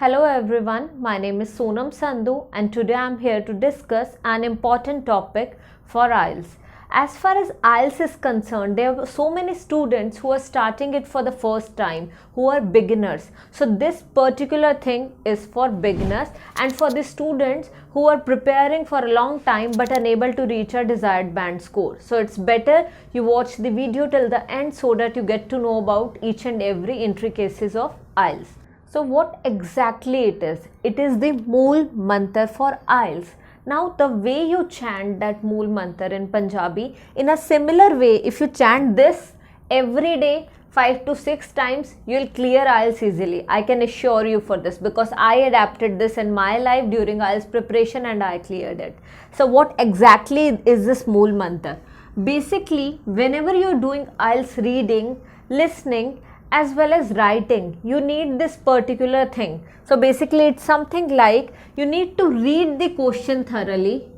Hello everyone, my name is Sonam Sandhu and today I am here to discuss an important topic for IELTS. As far as IELTS is concerned, there are so many students who are starting it for the first time, who are beginners. So this particular thing is for beginners and for the students who are preparing for a long time but unable to reach a desired band score. So it's better you watch the video till the end so that you get to know about each and every intricacies of IELTS. So what exactly it is? It is the Mool Mantar for IELTS. Now the way you chant that Mool Mantar in Punjabi, in a similar way, if you chant this every day 5 to 6 times, you will clear IELTS easily. I can assure you for this because I adapted this in my life during IELTS preparation and I cleared it. So what exactly is this Mool Mantar? Basically, whenever you are doing IELTS reading, listening, as well as writing, you need this particular thing. So basically it's something like you need to read the question thoroughly.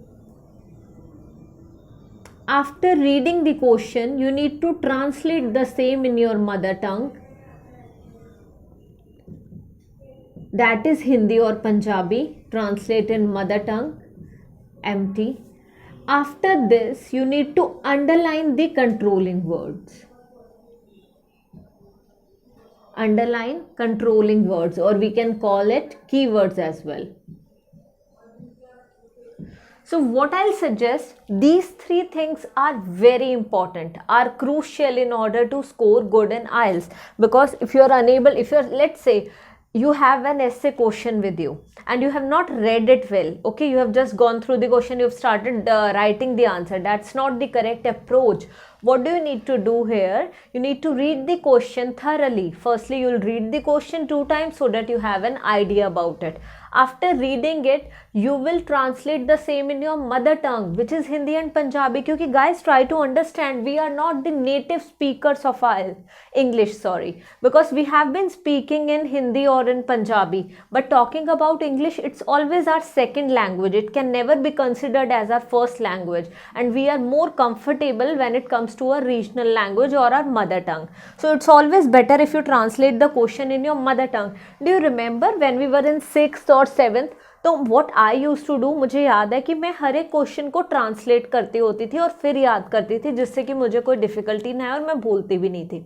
After reading the question, you need to translate the same in your mother tongue, that is Hindi or Punjabi. Translate in mother tongue, empty. After this, you need to underline the controlling words. Underline controlling words, or we can call it keywords as well. So what I'll suggest, these three things are very important, are crucial in order to score good in IELTS. Because if you're unable, let's say you have an essay question with you and you have not read it well, okay, you have just gone through the question, you've started writing the answer. That's not the correct approach. What do you need to do here? You need to read the question thoroughly. Firstly, you'll read the question 2 times so that you have an idea about it. After reading it, you will translate the same in your mother tongue, which is Hindi and Punjabi. Because guys, try to understand, we are not the native speakers of English, because we have been speaking in Hindi or in Punjabi. But talking about English, it's always our second language. It can never be considered as our first language. And we are more comfortable when it comes to a regional language or our mother tongue. So it's always better if you translate the question in your mother tongue. Do you remember when we were in 6th or 7th? तो what I used to do, मुझे याद है कि मैं हर एक question को translate करती होती थी और फिर याद करती थी, जिससे कि मुझे कोई डिफिकल्टी ना आए और मैं भूलती भी नहीं थी.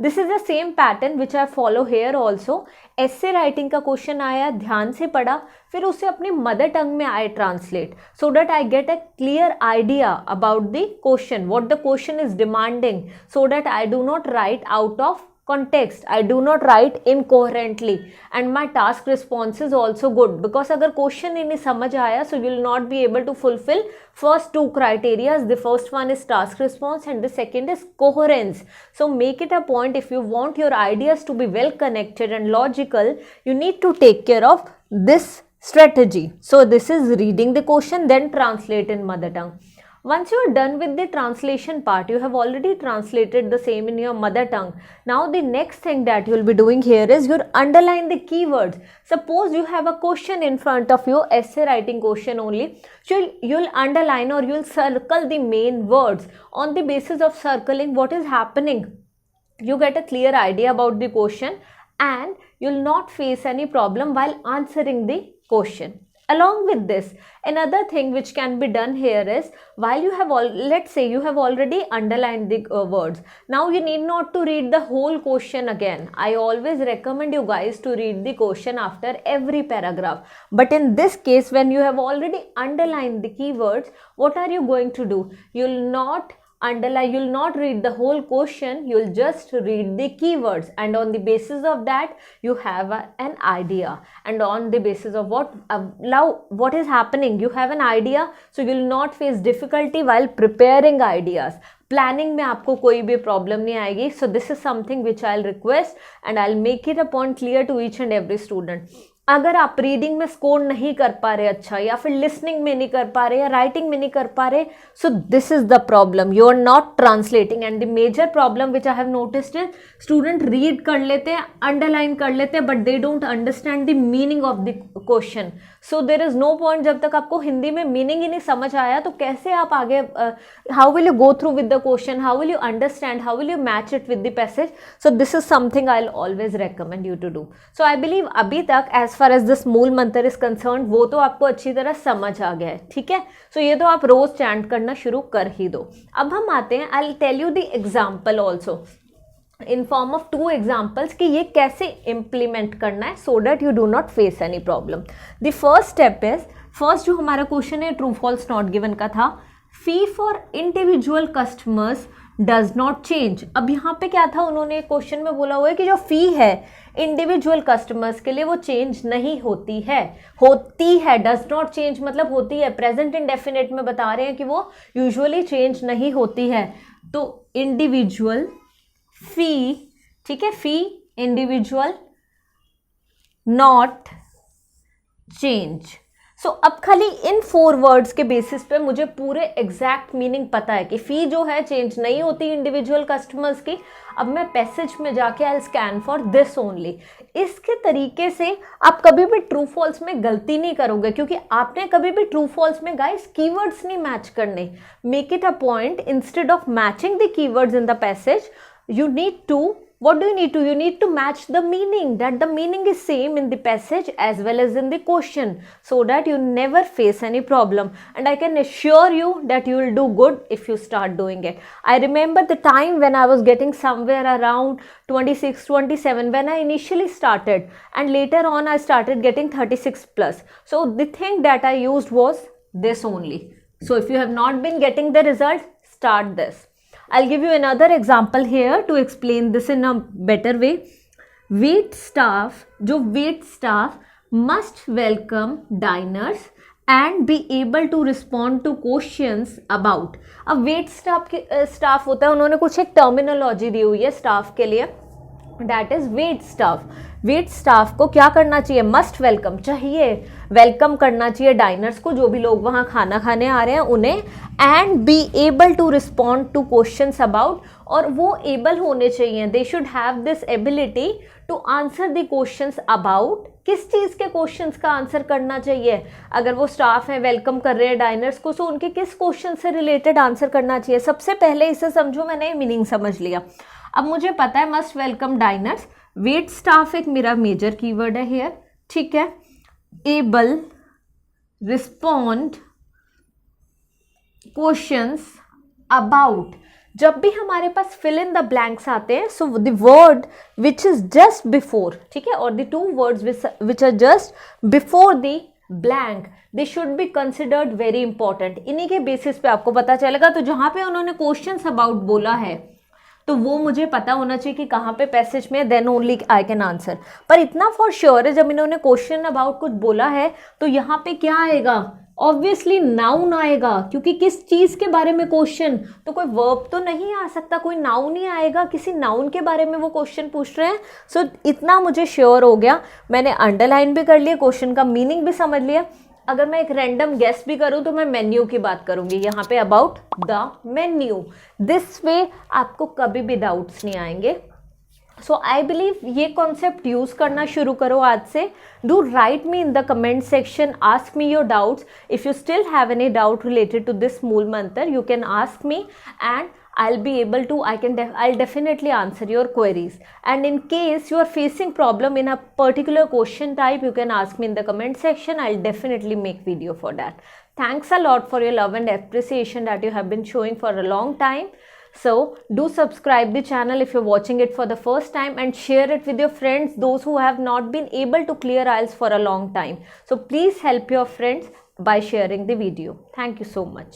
This is the same pattern which I follow here also. Essay writing का क्वेश्चन आया, ध्यान से पढ़ा, फिर उसे अपनी मदर टंग में आई translate so that I get a clear idea about the question, what the question is demanding, so that I do not right out of context, I do not write incoherently, and my task response is also good. Because अगर question ही नहीं समझ आया, so you will not be able to fulfill first 2 criteria. The first one is task response and the second is coherence. So make it a point, if you want your ideas to be well connected and logical, you need to take care of this strategy. So this is reading the question, then translate in mother tongue. Once you are done with the translation part, you have already translated the same in your mother tongue. Now the next thing that you will be doing here is you'll underline the keywords. Suppose you have a question in front of you, essay writing question only. So you'll underline or you'll circle the main words. On the basis of circling, what is happening? You get a clear idea about the question and you'll not face any problem while answering the question. Along with this, another thing which can be done here is, while you have let's say you have already underlined the words, now you need not to read the whole question again. I always recommend you guys to read the question after every paragraph. But in this case, when you have already underlined the keywords, what are you going to do? You'll not underline, you'll not read the whole question, you'll just read the keywords, and on the basis of that you have an idea. And on the basis of what is happening, you have an idea, so you'll not face difficulty while preparing ideas. Planning में आपको कोई भी problem नहीं आएगी. So this is something which I'll request and I'll make it a point clear to each and every student. अगर आप reading में score नहीं कर पा रहे अच्छा, या फिर लिसनिंग में नहीं कर पा रहे, या राइटिंग में नहीं कर पा रहे, so this is the problem, you are not translating. And the major problem which I have noticed is student read कर लेते हैं, अंडरलाइन कर लेते हैं, but they don't understand the meaning of the question. So there is no point, जब तक आपको हिंदी में मीनिंग ही नहीं समझ आया तो कैसे आप आगे, how will you go through with the question, how will you understand, how will you match it with the passage. So this is something I will always recommend you to do. So I believe अभी तक as as far as this मूल मंत्र is concern वो तो आपको अच्छी तरह समझ आ गया है, ठीक है। सो ये तो आप रोज चैंट करना शुरू कर ही दो। अब हम आते हैं, I will tell you the example also in form of 2 examples कि ये कैसे इम्प्लीमेंट करना है so that you do not face any problem. The first step is, first जो हमारा क्वेश्चन है ट्रू फॉल्स नॉट गिवन का था, fee for individual customers does not change. अब यहाँ पे क्या था, उन्होंने क्वेश्चन में बोला हुआ है कि जो फी है इंडिविजुअल कस्टमर्स के लिए वो चेंज नहीं होती है, होती है, डज नॉट चेंज मतलब होती है, प्रेजेंट इंडेफिनिट में बता रहे हैं कि वो यूजुअली चेंज नहीं होती है। तो इंडिविजुअल फी, ठीक है, फी इंडिविजुअल नॉट चेंज। सो अब खाली इन 4 वर्ड्स के बेसिस पे मुझे पूरे एग्जैक्ट मीनिंग पता है कि फी जो है चेंज नहीं होती इंडिविजुअल कस्टमर्स की। अब मैं पैसेज में जाके I scan for this only. इसके तरीके से आप कभी भी ट्रू फॉल्स में गलती नहीं करोगे, क्योंकि आपने कभी भी ट्रू फॉल्स में गाइस कीवर्ड्स नहीं मैच करने। Make it a point, instead of matching the keywords in the passage, you need to, what do you need to, you need to match the meaning, that the meaning is same in the passage as well as in the question, so that you never face any problem. And I can assure you that you will do good if you start doing it. I remember the time when I was getting somewhere around 26 27 when I initially started, and later on I started getting 36 plus. So the thing that I used was this only. So if you have not been getting the result, start this. I'll give you another example here to explain this in a better way. Wait staff, जो wait staff must welcome diners and be able to respond to questions about. अब wait staff होता है, उन्होंने कुछ एक terminology दी हुई है staff के लिए, that is wait staff. Wait staff को क्या करना चाहिए, मस्ट वेलकम, चाहिए वेलकम करना चाहिए डाइनर्स को, जो भी लोग वहाँ खाना खाने आ रहे हैं उन्हें, and be able to respond to questions about, और वो एबल होने चाहिए, they should have this ability to answer the questions about. किस चीज़ के क्वेश्चंस का आंसर करना चाहिए, अगर वो स्टाफ है वेलकम कर रहे हैं डाइनर्स को, सो उनके किस क्वेश्चन से रिलेटेड आंसर करना चाहिए। सबसे पहले इसे समझो, मैंने मीनिंग समझ लिया। अब मुझे पता है must welcome diners, wait staff एक मेरा मेजर कीवर्ड है हियर, ठीक है। एबल रिस्पॉन्ड क्वेश्चंस अबाउट, जब भी हमारे पास फिल इन द ब्लैंक्स आते हैं, so the word which is just before, ठीक है, और the 2 words which are just before the blank, they should be considered very important. इन्हीं के बेसिस पे आपको पता चलेगा। तो जहाँ पे उन्होंने क्वेश्चंस अबाउट बोला है तो वो मुझे पता होना चाहिए कि कहाँ पे पैसेज में, then only I can answer. पर इतना फॉर श्योर है, जब इन्होंने क्वेश्चन अबाउट कुछ बोला है तो यहाँ पे क्या आएगा, ऑब्वियसली नाउन आएगा, क्योंकि किस चीज़ के बारे में क्वेश्चन, तो कोई वर्ब तो नहीं आ सकता, कोई नाउन ही आएगा, किसी नाउन के बारे में वो क्वेश्चन पूछ रहे हैं। सो इतना मुझे श्योर हो गया, मैंने अंडरलाइन भी कर लिया, क्वेश्चन का मीनिंग भी समझ लिया। अगर मैं एक रैंडम गेस भी करूं तो मैं मेन्यू की बात करूंगी यहाँ पे, about the menu. This way आपको कभी भी डाउट्स नहीं आएंगे। सो आई बिलीव ये कॉन्सेप्ट यूज़ करना शुरू करो आज से। Do write me in the comment section, ask me your doubts. If you still have any doubt related to this मूल मंत्र, you can ask me and I'll be able to, I'll definitely answer your queries. And in case you are facing problem in a particular question type, you can ask me in the comment section. I'll definitely make video for that. Thanks a lot for your love and appreciation that you have been showing for a long time. So do subscribe the channel if you're watching it for the first time, and share it with your friends, those who have not been able to clear IELTS for a long time. So please help your friends by sharing the video. Thank you so much.